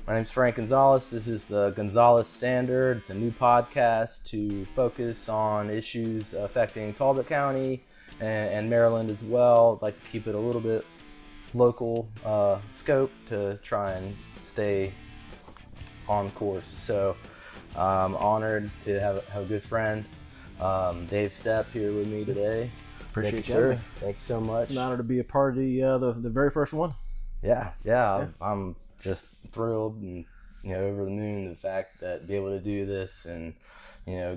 My name's Frank Gonzalez. This is the Gunsallus Standard. It's a new podcast to focus on issues affecting Talbot County and Maryland as well. I'd like to keep it a little bit local scope to try and stay on course. So I'm honored to have a good friend, Dave Stepp, here with me today. Appreciate you, sir. Thanks so much. It's an honor to be a part of the very first one. Yeah. I'm just thrilled and over the moon the fact that be able to do this and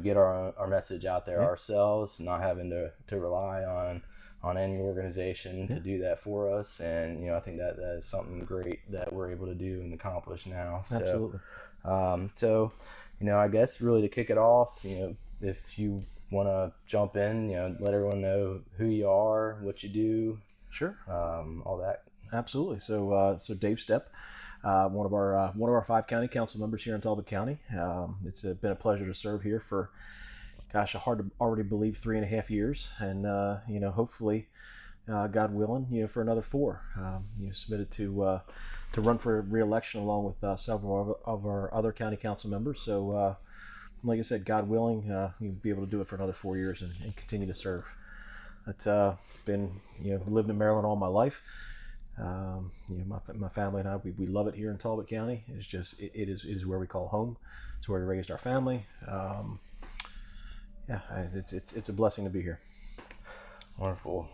get our message out there ourselves, not having to rely on any organization to do that for us. And I think that is something great that we're able to do and accomplish now. Absolutely. So I guess really to kick it off, if you want to jump in, let everyone know who you are, what you do. Sure. All that. Absolutely. So Dave Stepp, one of our 5 county council members here in Talbot County. It's been a pleasure to serve here for, hard to already believe 3.5 years, and hopefully, God willing, for another 4. Submitted to run for re-election along with several of our other county council members. So, like I said, God willing, you'll be able to do it for another 4 years and continue to serve. It's been lived in Maryland all my life. My family and I, we love it here in Talbot County. It's just it is where we call home. It's where we raised our family. It's a blessing to be here. Wonderful.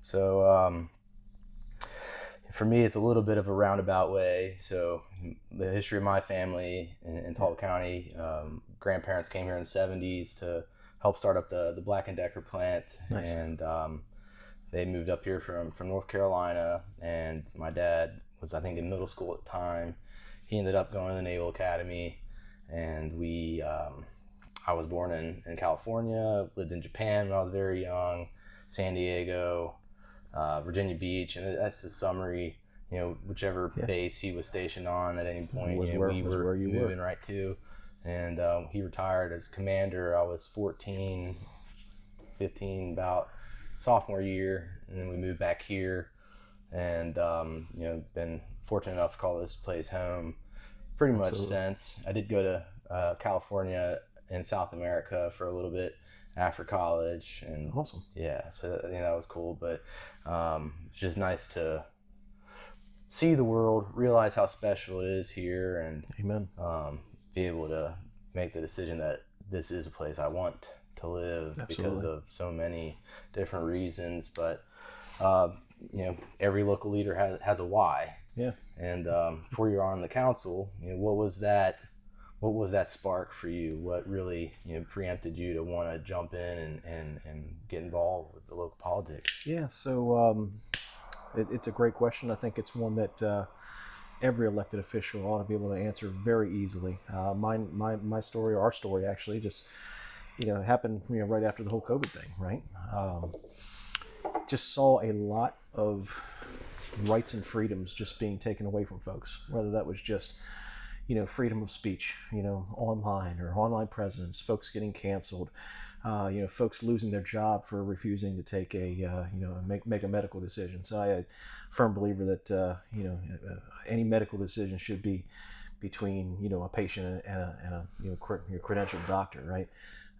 So for me, it's a little bit of a roundabout way. So the history of my family in Talbot County, grandparents came here in the 70s to help start up the Black & Decker plant. Nice. And they moved up here from North Carolina, and my dad was, I think, in middle school at the time. He ended up going to the Naval Academy, and I was born in California, lived in Japan when I was very young, San Diego, Virginia Beach, and that's the summary. Whichever base he was stationed on at any point, we were moving right to. And he retired as commander. I was 14, 15, about sophomore year, and then we moved back here, and been fortunate enough to call this place home pretty much since. I did go to California and South America for a little bit after college, and awesome. Yeah, so that was cool. But it's just nice to see the world, realize how special it is here, and Amen. Be able to make the decision that this is a place I want to live. Absolutely. Because of so many different reasons. But every local leader has a why. Yeah. And before you're on the council, what was that spark for you? What really preempted you to want to jump in and get involved with the local politics? Yeah. So it's a great question. I think it's one that every elected official ought to be able to answer very easily. My story, or our story actually, just happened right after the whole COVID thing, right? Just saw a lot of rights and freedoms just being taken away from folks, whether that was just freedom of speech, online or online presence, folks getting canceled, folks losing their job for refusing to take make a medical decision. So I'm a firm believer that any medical decision should be between a patient and a your credentialed doctor, right?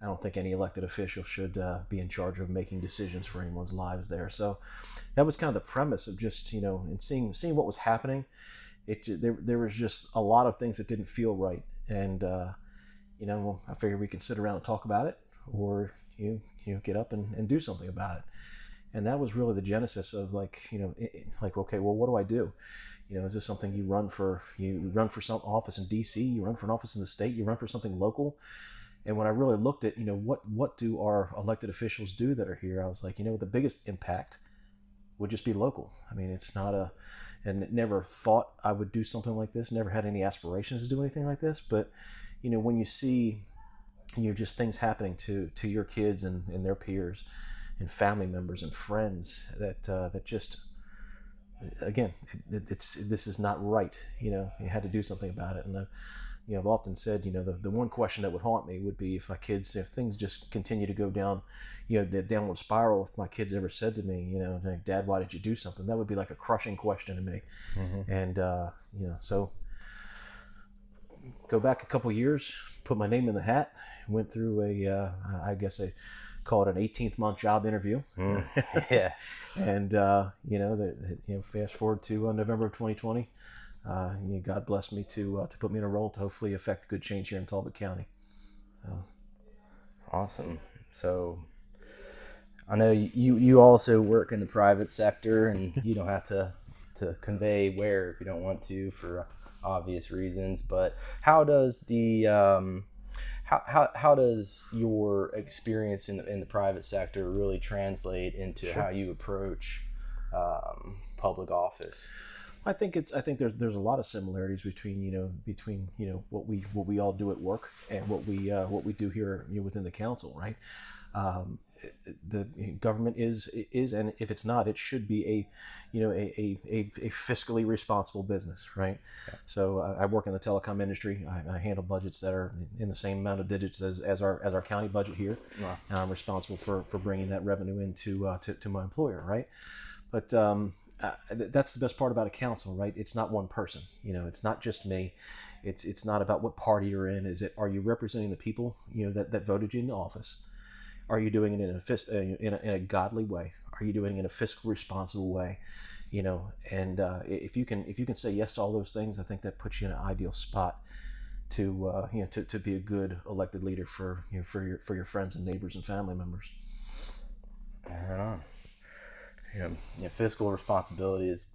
I don't think any elected official should be in charge of making decisions for anyone's lives there. So that was kind of the premise of just and seeing what was happening. There was just a lot of things that didn't feel right, and I figured we could sit around and talk about it, or get up and do something about it. And that was really the genesis of okay, well, what do I do? Is this something you run for some office in DC, you run for an office in the state, you run for something local? And when I really looked at what do our elected officials do that are here, I was like, the biggest impact would just be local. I mean, it's not and never thought I would do something like this, never had any aspirations to do anything like this. But, when you see, just things happening to your kids and their peers and family members and friends that just, again, this is not right. You had to do something about it. And I've often said, the one question that would haunt me would be if things just continue to go down, the downward spiral. If my kids ever said to me, like, Dad, why did you do something? That would be like a crushing question to me. Mm-hmm. And, so go back a couple years, put my name in the hat, went through I guess I call it an 18th month job interview. Yeah. And, fast forward to November of 2020, God blessed me to put me in a role to hopefully affect good change here in Talbot County. So. Awesome. So I know you also work in the private sector, and you don't have to convey where if you don't want to for obvious reasons. But how does the how does your experience in the private sector really translate into Sure. how you approach public office? I think there's a lot of similarities between what we all do at work and what we do here within the council, right? The government is, and if it's not, it should be a fiscally responsible business, right? Yeah. So I work in the telecom industry. I handle budgets that are in the same amount of digits as our county budget here. Wow. And I'm responsible for bringing that revenue into to my employer, right? But that's the best part about a council, right? It's not one person. It's not just me. It's not about what party you're in. Are you representing the people that voted you into office? Are you doing it in a godly way? Are you doing it in a fiscally responsible way? And if you can say yes to all those things, I think that puts you in an ideal spot to be a good elected leader for your friends and neighbors and family members. Right on. Fiscal responsibility is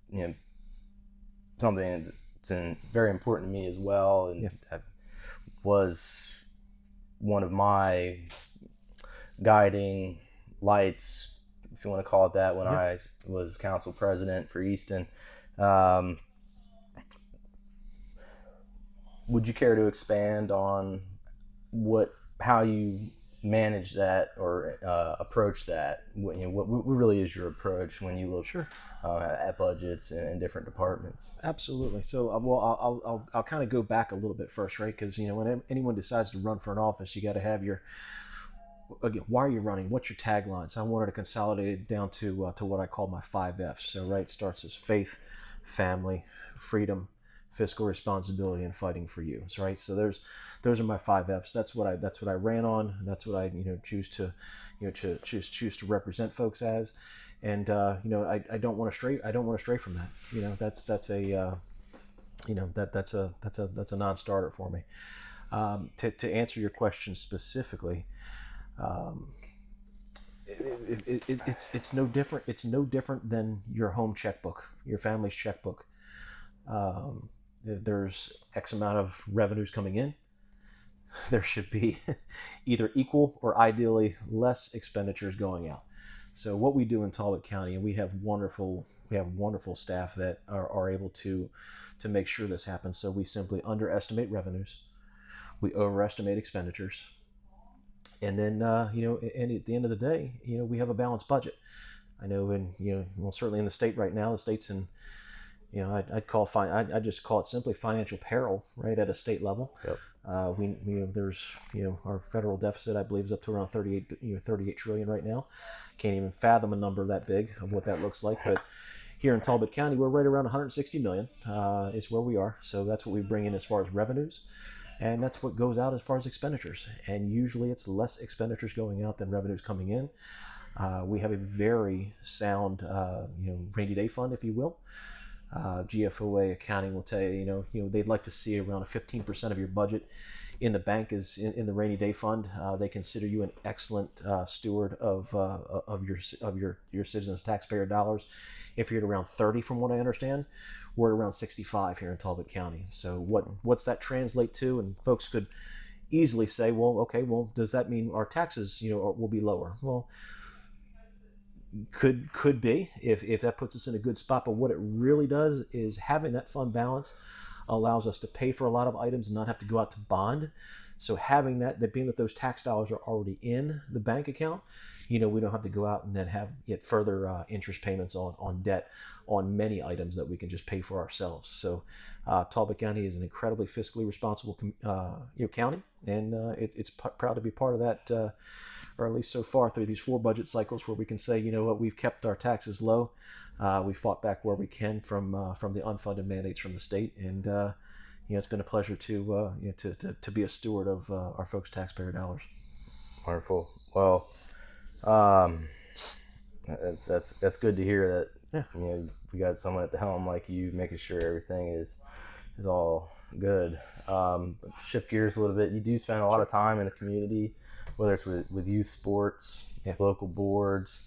something that's very important to me as well, and that was one of my guiding lights, if you want to call it that, when I was council president for Easton. Would you care to expand on how you manage that or approach that? What really is your approach when you look at budgets and different departments? Absolutely. So, I'll kind of go back a little bit first, right? Because when anyone decides to run for an office, you got to have why are you running? What's your tagline? So I wanted to consolidate it down to what I call my 5 F's. So it starts as faith, family, freedom, fiscal responsibility, and fighting for you. So, right. So those are my 5 F's. That's what I ran on. That's what I choose to represent folks as. And I don't want to stray. I don't want to stray from that. That's a non-starter for me. To answer your question specifically. It's no different. It's no different than your home checkbook, your family's checkbook. There's X amount of revenues coming in. There should be either equal or ideally less expenditures going out. So what we do in Talbot County, and we have wonderful staff that are able to make sure this happens. So we simply underestimate revenues, we overestimate expenditures. And then, and at the end of the day, we have a balanced budget. I know certainly in the state right now, the state's in, I'd just call it simply financial peril, right, at a state level. Yep. There's, our federal deficit, I believe, is up to around 38 trillion right now. Can't even fathom a number that big of what that looks like. But here in Talbot County, we're right around 160 million is where we are. So that's what we bring in as far as revenues. And that's what goes out as far as expenditures. And usually it's less expenditures going out than revenues coming in. We have a very sound, rainy day fund, if you will. GFOA accounting will tell you, they'd like to see around a 15% of your budget in the bank is in the rainy day fund. They consider you an excellent steward of your citizens' taxpayer dollars. If you're at around 30, from what I understand, we're at around 65 here in Talbot County. So what's that translate to? And folks could easily say, well, okay, well, does that mean our taxes, will be lower? Well, could be if that puts us in a good spot. But what it really does is having that fund balance allows us to pay for a lot of items and not have to go out to bond. So having that being that those tax dollars are already in the bank account, we don't have to go out and then get further interest payments on debt on many items that we can just pay for ourselves. So Talbot County is an incredibly fiscally responsible county, and it's proud to be part of that, or at least so far through these 4 budget cycles where we can say, we've kept our taxes low. We fought back where we can from the unfunded mandates from the state, and it's been a pleasure to be a steward of our folks' taxpayer dollars. Wonderful. Well, um, that's good to hear that. Yeah. We got someone at the helm like you, making sure everything is all good. Shift gears a little bit. You do spend a lot of time in the community, whether it's with youth sports, local boards,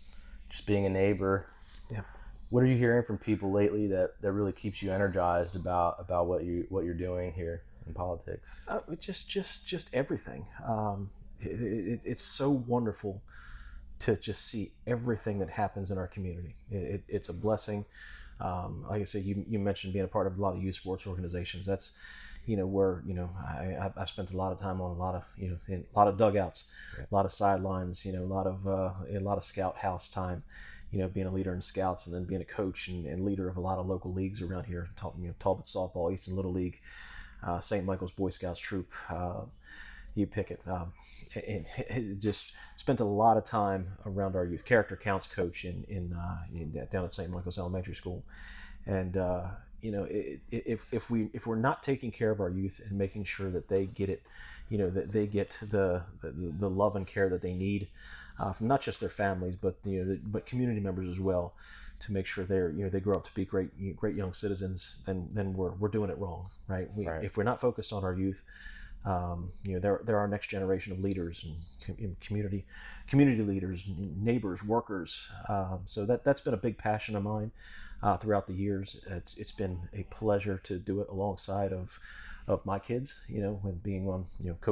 just being a neighbor. Yeah. What are you hearing from people lately that really keeps you energized about what you're doing here in politics? Just everything. It's so wonderful to just see everything that happens in our community. It's a blessing. Like I said, you mentioned being a part of a lot of youth sports organizations. That's where I've spent a lot of time on a lot of dugouts, a lot of sidelines, a lot of scout house time, being a leader in scouts, and then being a coach and leader of a lot of local leagues around here. Talbot softball, Easton Little League, St. Michael's Boy Scouts troop. You pick it. And just spent a lot of time around our youth. Character counts coach in down at St. Michael's Elementary School, and if we're not taking care of our youth and making sure that they get it, that they get the love and care that they need from not just their families but but community members as well, to make sure they grow up to be great young citizens, then we're doing it wrong, right? If we're not focused on our youth, they're our next generation of leaders and community leaders, neighbors, workers. So that's been a big passion of mine throughout the years. It's been a pleasure to do it alongside of my kids. When being on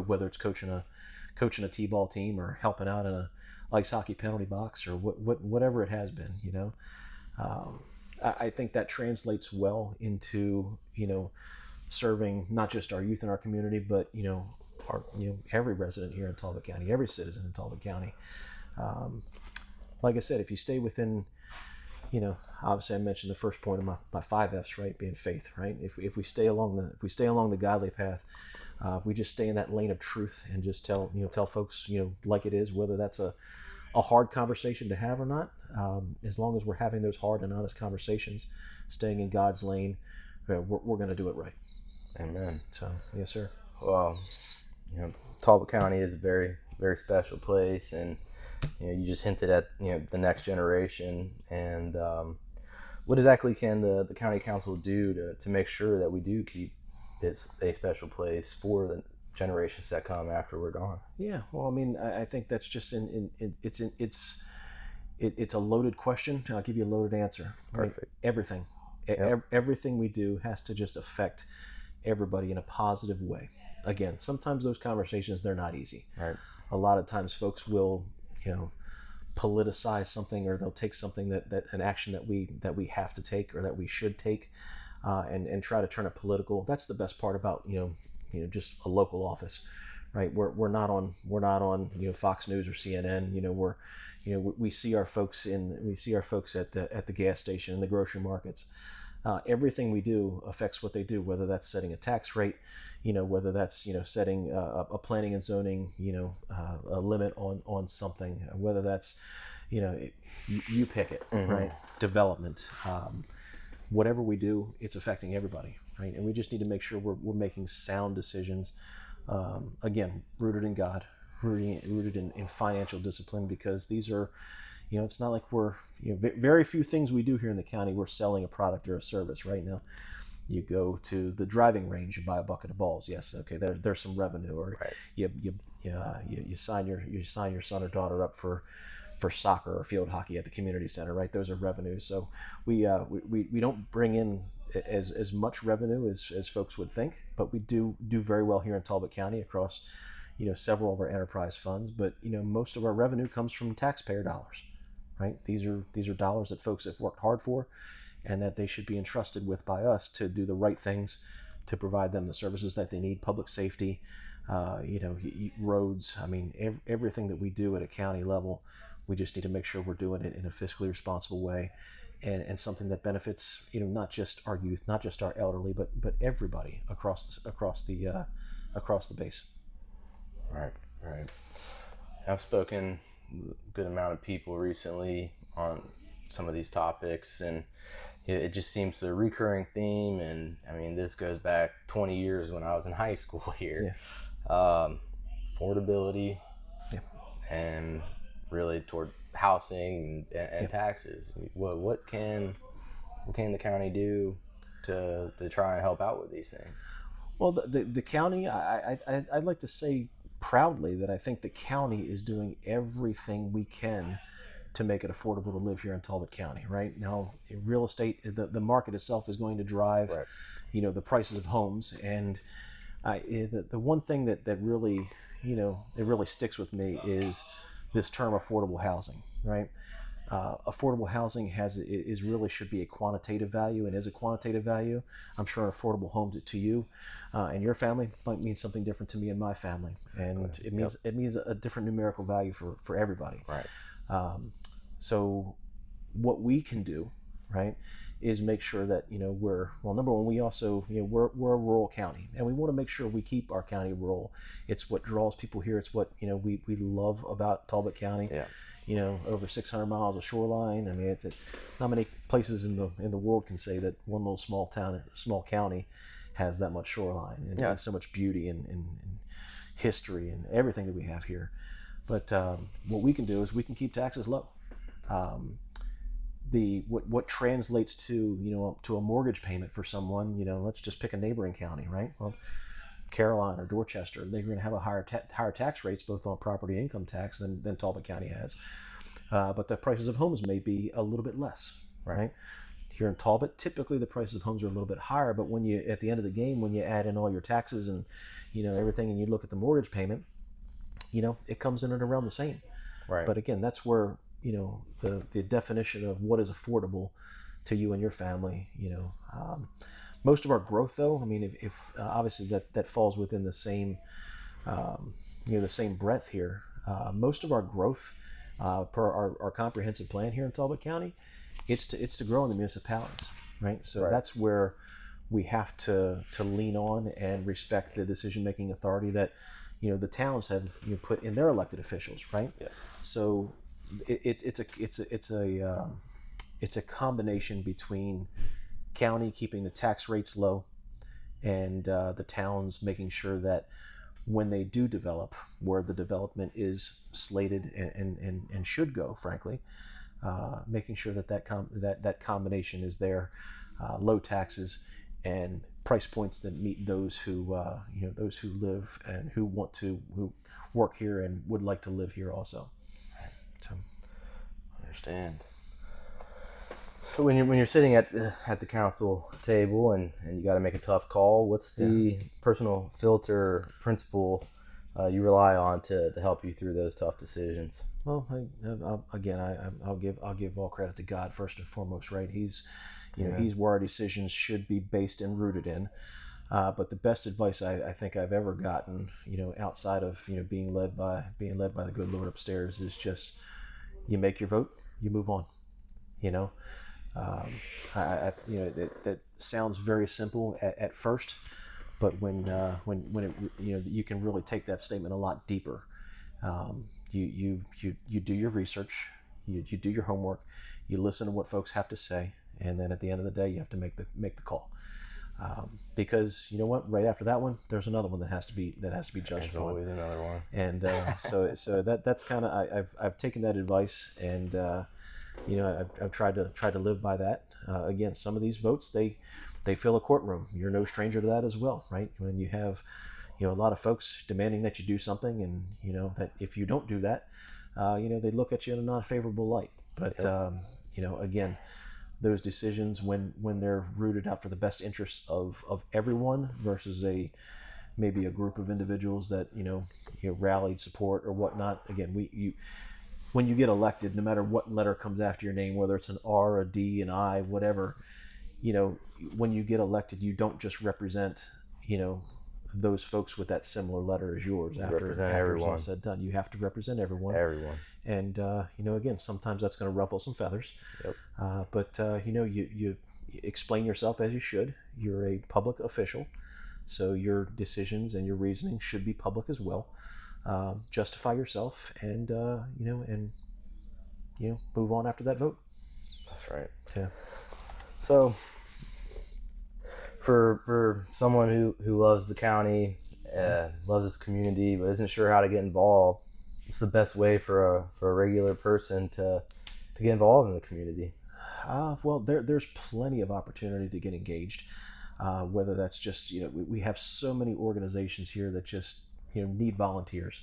whether it's coaching a t-ball team or helping out in a ice hockey penalty box or whatever it has been. I think that translates well into serving not just our youth in our community, but every resident here in Talbot County, every citizen in Talbot County. Like I said, if you stay within, obviously I mentioned the first point of my 5 F's, right, being faith, right? If we stay along the godly path, if we just stay in that lane of truth and just tell folks like it is, whether that's a hard conversation to have or not, as long as we're having those hard and honest conversations, staying in God's lane, we're going to do it right. Amen. So, yes, sir. Well, Talbot County is a very, very special place, and you just hinted at the next generation. And what exactly can the county council do to make sure that we do keep this a special place for the generations that come after we're gone? Yeah. Well, I mean, I think that's just it's a loaded question. I'll give you a loaded answer. Right? Perfect. Everything. Yep. Everything we do has to just affect everybody in a positive way. Again, sometimes those conversations, they're not easy. Right. A lot of times folks will, politicize something, or they'll take something that an action that we have to take or that we should take, and try to turn it political. That's the best part about just a local office, right? We're not on Fox News or CNN. We see our folks at the gas station and the grocery markets. Everything we do affects what they do, whether that's setting a tax rate, whether that's setting a planning and zoning, a limit on something, whether that's you pick it, mm-hmm. right? Development, whatever we do, it's affecting everybody, right? And we just need to make sure we're making sound decisions, again, rooted in God, rooted in financial discipline, because these are, it's not like we're, very few things we do here in the county, we're selling a product or a service. Right now, you go to the driving range and buy a bucket of balls. Yes, okay, there's some revenue. Or right. you sign your son or daughter up for soccer or field hockey at the community center. Right, those are revenues. So we don't bring in as much revenue as folks would think, but we do very well here in Talbot County across several of our enterprise funds. But most of our revenue comes from taxpayer dollars. Right? These are dollars that folks have worked hard for, and that they should be entrusted with by us to do the right things, to provide them the services that they need, public safety, roads. I mean, everything that we do at a county level, we just need to make sure we're doing it in a fiscally responsible way, and something that benefits not just our youth, not just our elderly, but everybody across the base. Right. I've spoken a good amount of people recently on some of these topics, and it just seems a recurring theme, and I mean, this goes back 20 years when I was in high school here. Affordability, and really toward housing and taxes. What can the county do to try and help out with these things? Well, the county, I'd like to say proudly that I think the county is doing everything we can to make it affordable to live here in Talbot County. Right now, real estate, the market itself is going to drive, the prices of homes. And the one thing that really, it really sticks with me is this term affordable housing. Right. Affordable housing really should be a quantitative value, and is a quantitative value. I'm sure an affordable home to you and your family might mean something different to me and my family, and it means a different numerical value for everybody. Right. So what we can do, right, is make sure that we're number one. We also we're a rural county, and we want to make sure we keep our county rural. It's what draws people here. It's what we love about Talbot County. Yeah. Over 600 miles of shoreline. I mean, not many places in the world can say that one little small county has that much shoreline and so much beauty and history and everything that we have here. But what we can do is we can keep taxes low. What translates to to a mortgage payment for someone, let's just pick a neighboring county, right? Well, Caroline or Dorchester, they're going to have a higher tax rates both on property income tax than Talbot County has, but the prices of homes may be a little bit less, right? Here in Talbot, typically the prices of homes are a little bit higher, but when you at the end of the game, when you add in all your taxes and everything, and you look at the mortgage payment, it comes in at around the same. Right. But again, that's where the definition of what is affordable to you and your family. Most of our growth, though, I mean, if obviously that falls within the same, the same breadth here. Most of our growth, per our comprehensive plan here in Talbot County, it's to grow in the municipalities, right? So that's where we have to lean on and respect the decision-making authority that the towns have put in their elected officials, right? Yes. So it's a combination between county keeping the tax rates low and the towns making sure that when they do develop, where the development is slated and should go, frankly, making sure that combination is there, low taxes and price points that meet those who live and who work here and would like to live here also. So, understand. So when you're sitting at the council table and you got to make a tough call, what's the personal filter principle you rely on to help you through those tough decisions? Well, I'll give all credit to God first and foremost, right? He's where our decisions should be based and rooted in. But the best advice I think I've ever gotten, outside of being led by the good Lord upstairs, is just you make your vote, you move on. That sounds very simple at first, but when it you can really take that statement a lot deeper. You do your research, you do your homework, you listen to what folks have to say, and then at the end of the day, you have to make the call. Because you know what, right after that one, there's another one that has to be judged. There's always another one. And so that's kind of I've taken that advice, and I've tried to live by that. Again, some of these votes they fill a courtroom. You're no stranger to that as well, right? When you have a lot of folks demanding that you do something, and that if you don't do that, they look at you in a not favorable light. But again, those decisions when they're rooted out for the best interests of everyone versus maybe a group of individuals that rallied support or whatnot. Again, when you get elected, no matter what letter comes after your name, whether it's an R, a D, an I, whatever, when you get elected, you don't just represent those folks with that similar letter as yours. After it's all said and done, you have to represent everyone. And again, sometimes that's going to ruffle some feathers. Yep. But you explain yourself as you should. You're a public official, so your decisions and your reasoning should be public as well. Justify yourself, and move on after that vote. That's right. Yeah. So for someone who loves the county, loves this community, but isn't sure how to get involved, what's the best way for a regular person to get involved in the community? Well, there's plenty of opportunity to get engaged. Whether that's just, we have so many organizations here that just, need volunteers.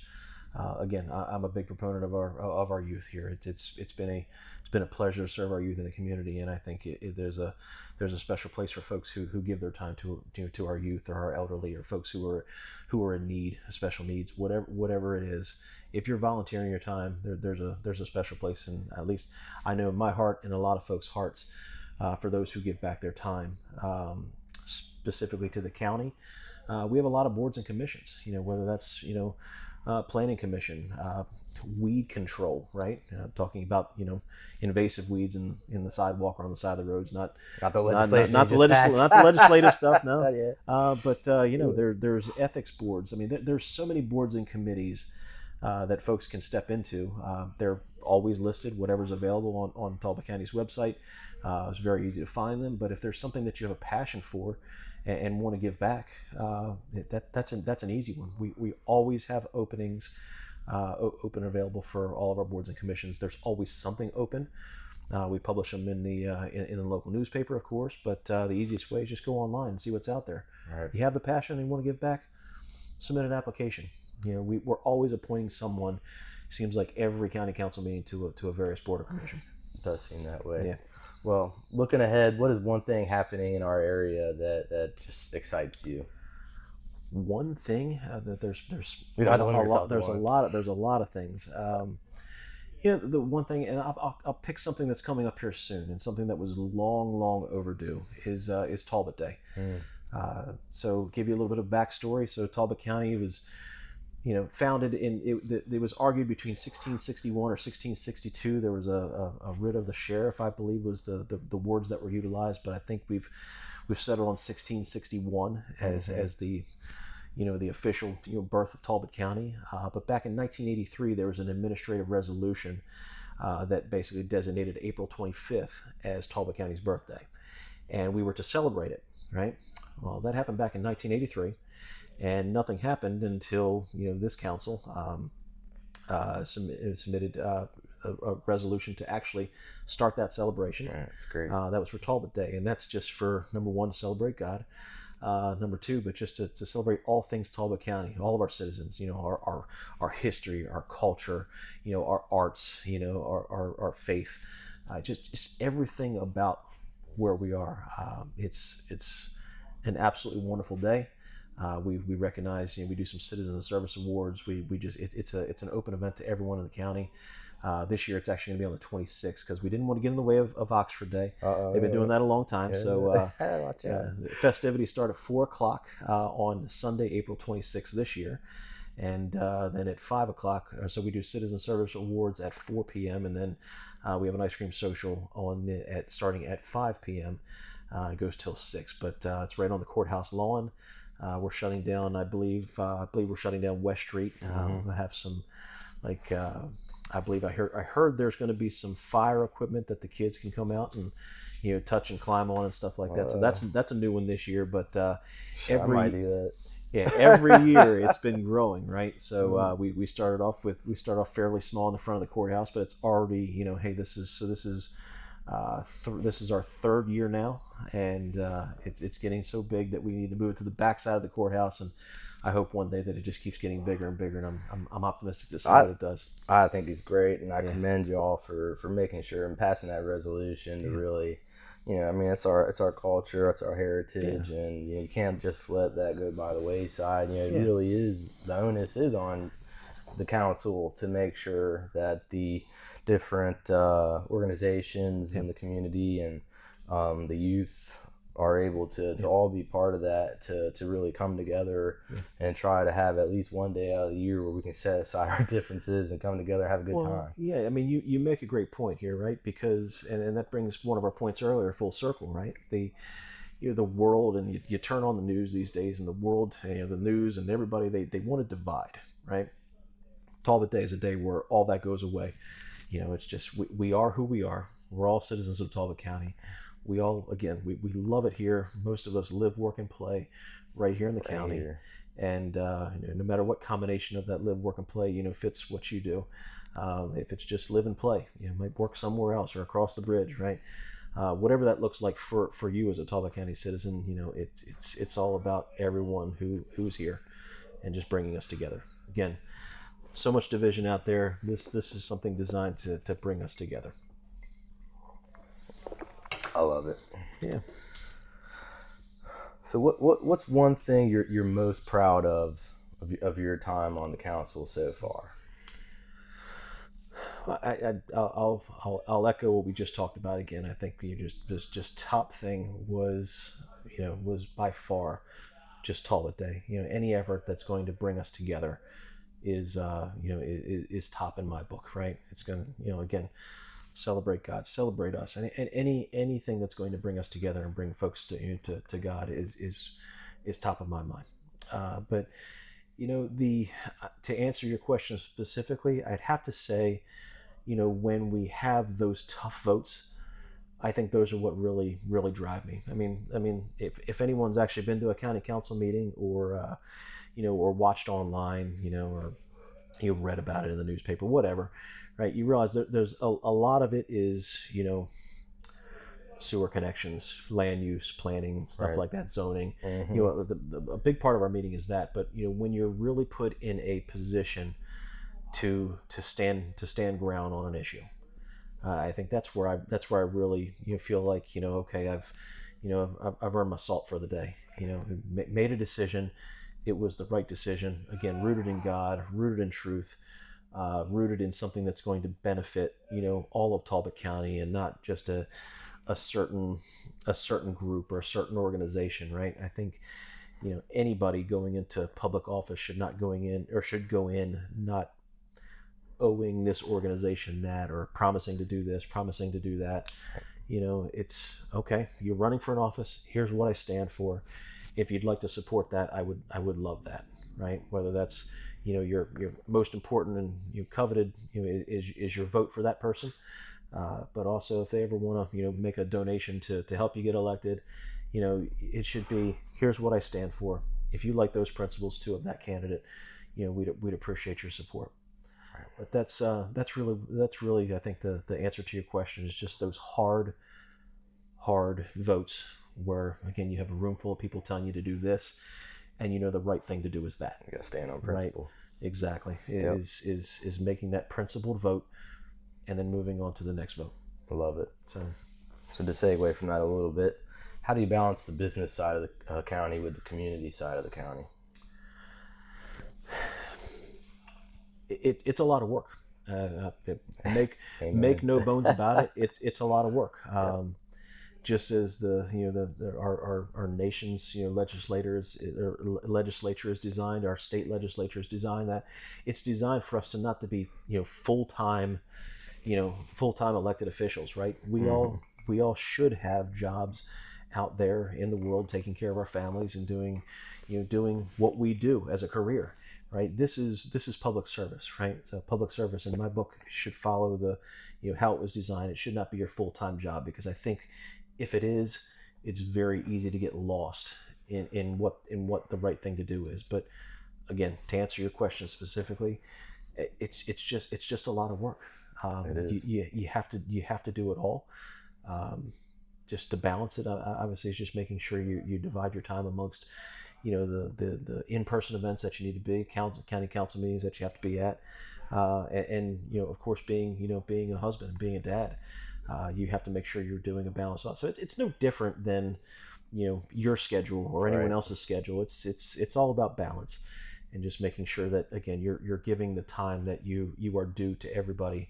Again, I'm a big proponent of our youth here. It's been a pleasure to serve our youth in the community, and I think there's a special place for folks who give their time to our youth or our elderly or folks who are in need, special needs, whatever it is. If you're volunteering your time, there's a special place, and at least I know in my heart and a lot of folks' hearts, for those who give back their time, specifically to the county. We have a lot of boards and commissions, whether that's, planning commission, weed control, right? Talking about, invasive weeds in the sidewalk or on the side of the roads, not the legislation, not the legislative stuff, no. Yeah. But there's ethics boards. I mean, there's so many boards and committees that folks can step into. They're always listed, whatever's available on Talbot County's website. It's very easy to find them. But if there's something that you have a passion for and want to give back, that's an easy one. We always have openings open and available for all of our boards and commissions. There's always something open. We publish them in the local newspaper, of course, but the easiest way is just go online and see what's out there. Right. You have the passion and you want to give back, submit an application. We're always appointing someone. Seems like every county council meeting to a various board or commission. It does seem that way. Yeah. Well, looking ahead, what is one thing happening in our area that just excites you? One thing that there's You don't have to limit a yourself lot. to There's a lot of things. The one thing, and I'll pick something that's coming up here soon, and something that was long overdue is Talbot Day. So give you a little bit of backstory. So Talbot County was, founded it was argued between 1661 or 1662. There was a writ of the sheriff, I believe, was the words that were utilized, but I think we've settled on 1661 as the the official birth of Talbot County. But back in 1983, there was an administrative resolution that basically designated April 25th as Talbot County's birthday, and we were to celebrate it. Right. Well, that happened back in 1983. And nothing happened until this council submitted a resolution to actually start that celebration. Yeah, that's great. That was for Talbot Day, and that's just for, number one, to celebrate God. Number two, but just to celebrate all things Talbot County, all of our citizens. Our history, our culture, our arts, our faith, just everything about where we are. It's an absolutely wonderful day. We recognize, we do some citizen service awards. It's an open event to everyone in the county. This year it's actually going to be on the 26th because we didn't want to get in the way of Oxford Day. They've been doing that a long time. Yeah. So The festivities start at 4:00 on Sunday, April 26th this year. And then at 5:00, so we do citizen service awards at 4 p.m. And then we have an ice cream social starting at 5 p.m. It goes till 6, but it's right on the courthouse lawn. We're shutting down, I believe we're shutting down West Street. We'll have some, I believe I heard there's going to be some fire equipment that the kids can come out and, touch and climb on and stuff like that. So that's a new one this year. But I might do that. Yeah, every year it's been growing, right? So we started off fairly small in the front of the courthouse, but it's already, hey, this is our third year now, and it's getting so big that we need to move it to the back side of the courthouse, and I hope one day that it just keeps getting bigger and bigger, and I'm optimistic to see what it does. I think it's great, and I commend you all for making sure and passing that resolution to really, it's our culture, it's our heritage, and you can't just let that go by the wayside. It really is, the onus is on the council to make sure that the different organizations in the community and the youth are able to all be part of that, to really come together and try to have at least one day out of the year where we can set aside our differences and come together and have a good time. Yeah, I mean, you make a great point here, right? Because, and that brings one of our points earlier full circle, right? The world, and you turn on the news these days, and the world, the news and everybody, they want to divide, right? Talbot Day is a day where all that goes away. It's just we are who we are. We're all citizens of Talbot County. we all, again, we love it here. Most of us live, work, and play right here in the county. Here. And no matter what combination of that live, work, and play, fits what you do. If it's just live and play, might work somewhere else or across the bridge, right? Whatever that looks like for you as a Talbot County citizen, it's all about everyone who's here and just bringing us together. Again, so much division out there. This is something designed to bring us together. I love it. Yeah. So what's one thing you're most proud of your time on the council so far? I'll echo what we just talked about again. I think just top thing was by far just Talbot Day. Any effort that's going to bring us together is top in my book, right? It's going to again celebrate God, celebrate us, and anything that's going to bring us together and bring folks to God is top of my mind. But to answer your question specifically, I'd have to say, when we have those tough votes, I think those are what really drive me. I mean, if anyone's actually been to a county council meeting or or watched online, or you read about it in the newspaper, whatever, right? You realize that there's a lot of it is sewer connections, land use, planning, stuff Right. like that, zoning. Mm-hmm. A big part of our meeting is that. But when you're really put in a position to stand ground on an issue, I think that's where I really feel like okay, I've earned my salt for the day. Made a decision. It was the right decision. Again, rooted in God, rooted in truth, rooted in something that's going to benefit all of Talbot County and not just a certain group or a certain organization, right? I think anybody going into public office should go in not owing this organization that, or promising to do this, promising to do that. It's okay, you're running for an office, here's what I stand for. If you'd like to support that, I would love that, right? Whether that's your most important and coveted is your vote for that person, but also if they ever want to make a donation to help you get elected, it should be, here's what I stand for. If you like those principles too of that candidate, we'd appreciate your support. But that's really I think the answer to your question is just those hard votes where again you have a room full of people telling you to do this, and the right thing to do is that. You gotta stand on principle. Right? Exactly. Yep. Is making that principled vote, and then moving on to the next vote. I love it. So to segue from that a little bit, how do you balance the business side of the county with the community side of the county? It's a lot of work. Make no bones about it. It's a lot of work. Just as our nation's legislature is designed, our state legislature is designed, that it's designed for us to not to be full-time elected officials, right? We all should have jobs out there in the world, taking care of our families and doing what we do as a career. Right. This is public service, right? So public service in my book should follow the, how it was designed. It should not be your full-time job, because I think if it is, it's very easy to get lost in what the right thing to do is. But again, to answer your question specifically, it's just a lot of work. It is. You have to do it all. Just to balance it, obviously, it's just making sure you divide your time amongst the in-person events that you need to be, county council meetings that you have to be at, and of course being a husband, being a dad, you have to make sure you're doing a balance. So it's no different than your schedule or anyone else's schedule. It's all about balance, and just making sure that again you're giving the time that you are due to everybody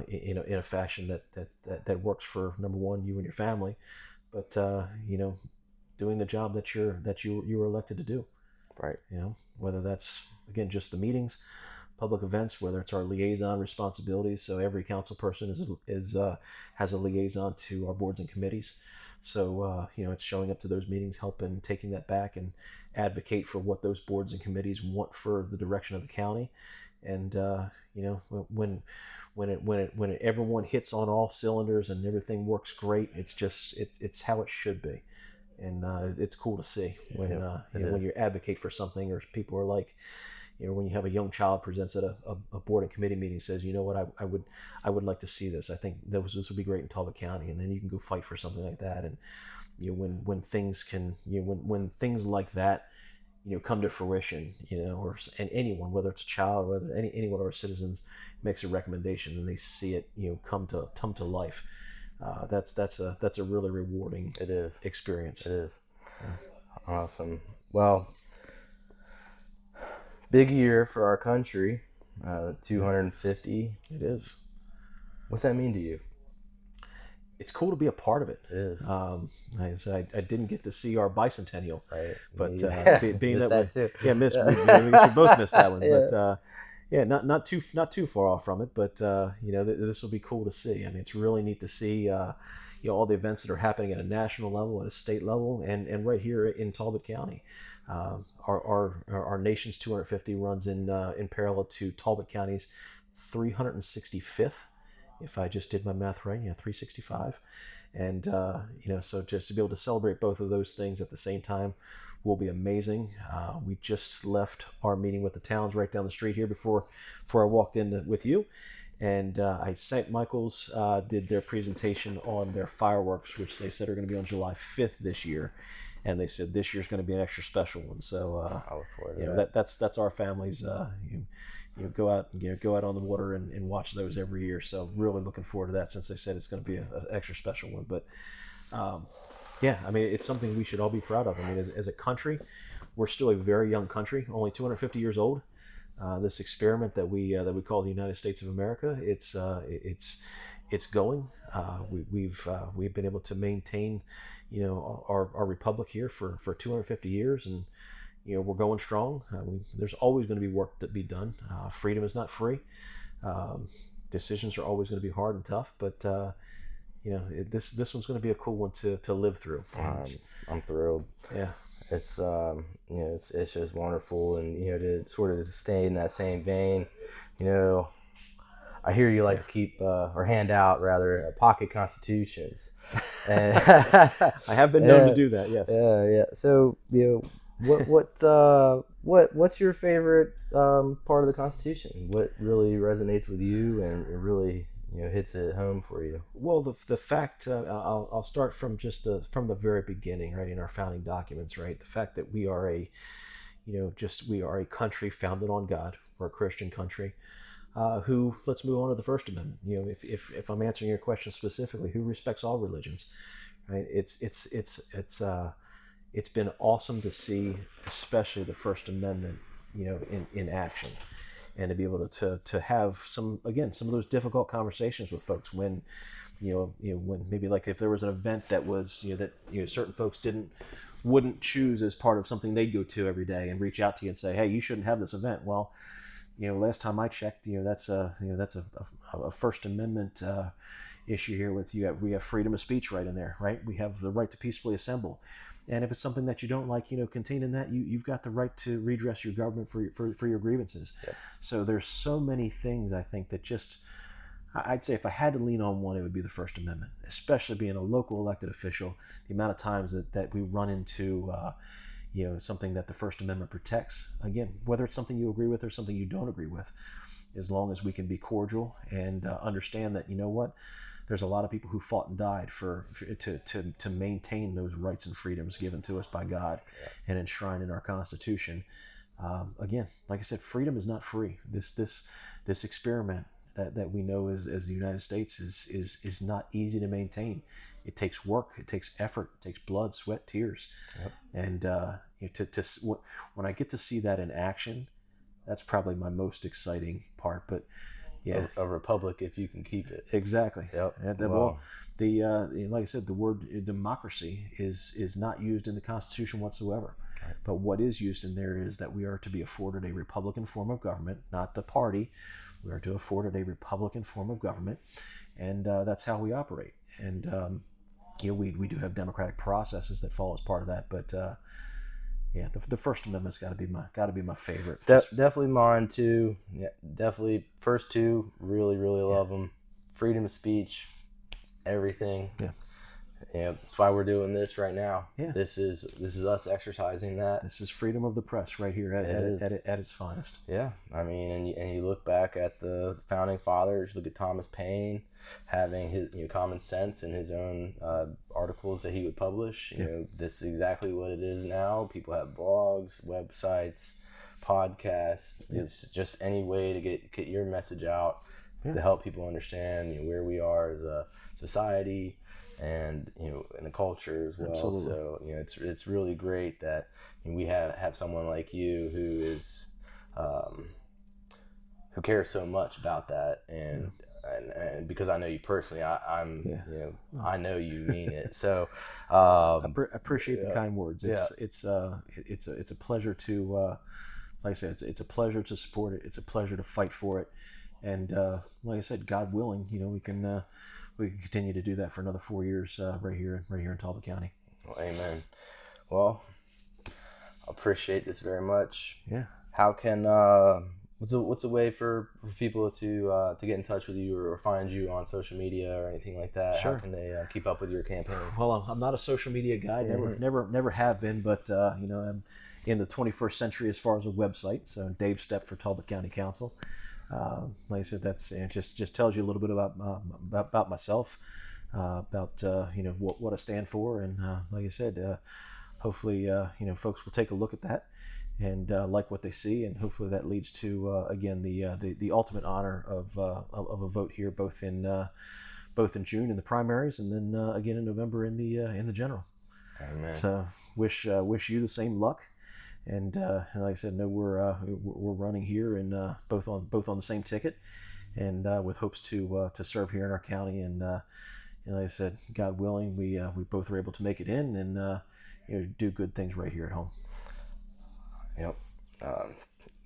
in a fashion that works for, number one, you and your family, but doing the job that you were elected to do. Right. Whether that's again just the meetings, public events, whether it's our liaison responsibilities. So every council person has a liaison to our boards and committees. So it's showing up to those meetings, helping, taking that back, and advocate for what those boards and committees want for the direction of the county, And when everyone hits on all cylinders and everything works great, it's how it should be. And it's cool to see when when you advocate for something, or people are like, when you have a young child presents at a board and committee meeting, says, you know what, I would like to see this. I think this would be great in Talbot County, and then you can go fight for something like that. And when things can, when things like that, come to fruition, and anyone, whether it's a child, whether any one of our citizens makes a recommendation and they see it, come to life. That's a really rewarding experience. It is. Awesome. Well, big year for our country. 250. It is. What's that mean to you? It's cool to be a part of it. It is. I didn't get to see our bicentennial, right? But being that way, too. Yeah, we both missed that one. But not too far off from it. But this will be cool to see. I mean, it's really neat to see all the events that are happening at a national level, at a state level, and right here in Talbot County. Our nation's 250 runs in parallel to Talbot County's 365th. If I just did my math right, 365. And, so just to be able to celebrate both of those things at the same time will be amazing. We just left our meeting with the towns right down the street here before I walked in with you. And St. Michael's did their presentation on their fireworks, which they said are going to be on July 5th this year. And they said this year's going to be an extra special one. So I look forward to that. That's our family's. Go out on the water and watch those every year. So really looking forward to that, since they said it's going to be an extra special one. But I mean, it's something we should all be proud of. I mean, as a country, we're still a very young country, only 250 years old. This experiment that we call the United States of America, it's going. We've been able to maintain our republic here for 250 years, and we're going strong. There's always going to be work to be done. Freedom is not free. Decisions are always going to be hard and tough, but this one's going to be a cool one to live through. I'm thrilled. Yeah, it's it's just wonderful, and to sort of stay in that same vein. I hear you like to keep or hand out rather pocket constitutions. And I have been known to do that. Yes. Yeah. So what's your favorite part of the Constitution? What really resonates with you and really hits it home for you? Well, the fact I'll start from from the very beginning, right, in our founding documents, right, the fact that we are a country founded on God. We're a Christian country. Let's move on to the First Amendment. If I'm answering your question specifically, who respects all religions, right? It's been awesome to see, especially the First Amendment, in action, and to be able to have some of those difficult conversations with folks when maybe like if there was an event that was certain folks wouldn't choose as part of something they'd go to every day, and reach out to you and say, hey, you shouldn't have this event. Well, last time I checked, that's a First Amendment issue here. We have freedom of speech right in there, right? We have the right to peacefully assemble, and if it's something that you don't like, contained in that, you've got the right to redress your government for your grievances. Yeah. So there's so many things, I think, that I'd say if I had to lean on one, it would be the First Amendment, especially being a local elected official. The amount of times that we run into something that the First Amendment protects, again, whether it's something you agree with or something you don't agree with, as long as we can be cordial and understand that, there's a lot of people who fought and died to maintain those rights and freedoms given to us by God and enshrined in our Constitution. Again, like I said, freedom is not free. This experiment that we know as the United States is not easy to maintain. It takes work, it takes effort, it takes blood, sweat, tears. Yep. And when I get to see that in action, that's probably my most exciting part. But yeah, a republic if you can keep it. Exactly. Yep. Well, like I said, the word democracy is not used in the Constitution whatsoever. Right. But what is used in there is that we are to be afforded a Republican form of government, not the party. We are to afforded a Republican form of government, and that's how we operate. And we do have democratic processes that fall as part of that, but Yeah, the First Amendment's got to be my favorite. Definitely mine too. Yeah, definitely first two. Really, really love them. Freedom of speech, everything. Yeah. Yeah, that's why we're doing this right now. Yeah. This is us exercising that. This is freedom of the press right here at its finest. Yeah, I mean, and you look back at the founding fathers. Look at Thomas Paine, having his common sense in his own articles that he would publish. You know, this is exactly what it is now. People have blogs, websites, podcasts. It's just any way to get your message out to help people understand where we are as a society. And in the culture as well. Absolutely. So it's really great that we have someone like you who is who cares so much about that, and because I know you personally, I know you mean it. So I appreciate the kind words. It's a pleasure to like I said, it's a pleasure to support it. It's a pleasure to fight for it, and like I said, God willing, we can continue to do that for another 4 years right here in Talbot County. Well, amen. Well, I appreciate this very much. Yeah. How can what's a way for people to get in touch with you or find you on social media or anything like that? Sure. How can they keep up with your campaign? Well, I'm not a social media guy. Never have been. But I'm in the 21st century as far as a website. So Dave Stepp for Talbot County Council. Like I said, that's just tells you a little bit about myself, about what I stand for, and like I said, hopefully folks will take a look at that and like what they see, and hopefully that leads to again the ultimate honor of a vote here, both in June in the primaries, and then again in November in the general. Amen. So wish you the same luck. And like I said, no, we're running here and both on the same ticket, and with hopes to serve here in our county. And like I said, God willing, we both are able to make it in and do good things right here at home. Yep.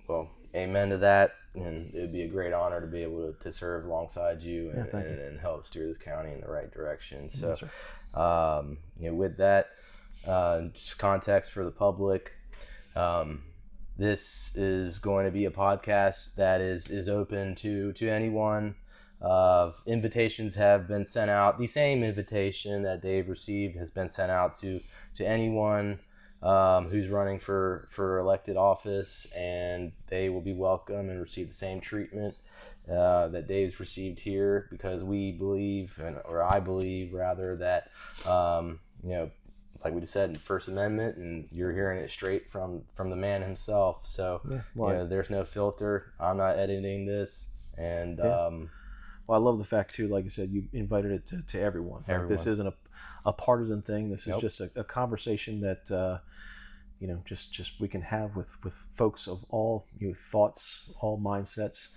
Well, amen to that. And it would be a great honor to be able to serve alongside you and help steer this county in the right direction. So, Yes, with that, just context for the public. This is going to be a podcast that is open to anyone. Invitations have been sent out. The same invitation that Dave received has been sent out to anyone who's running for elected office, and they will be welcome and receive the same treatment that Dave's received here, because we believe, or I believe rather, that like we just said, First Amendment, and you're hearing it straight from the man himself. So there's no filter. I'm not editing this, and well, I love the fact too. Like I said, you invited it to everyone. This isn't a partisan thing. This is just a conversation that just we can have with folks of all thoughts, all mindsets,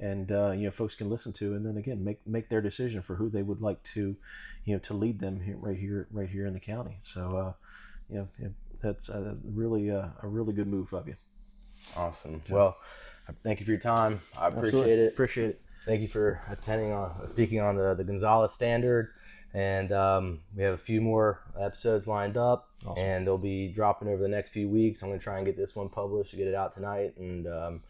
and folks can listen to, and then again make their decision for who they would like to to lead them right here in the county. So that's really a really good move of you. Awesome. Well, thank you for your time. I appreciate it. Appreciate it. Thank you for speaking on the Gunsallus Standard, and we have a few more episodes lined up. Awesome. And they'll be dropping over the next few weeks. I'm going to try and get this one published, to get it out tonight, and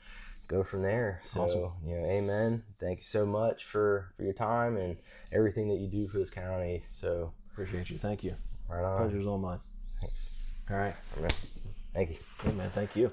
go from there. So, awesome. Amen. Thank you so much for your time and everything that you do for this county. So appreciate you. Thank you. Right on. Pleasure's all mine. Thanks. All right. Amen. Thank you. Hey, man. Thank you.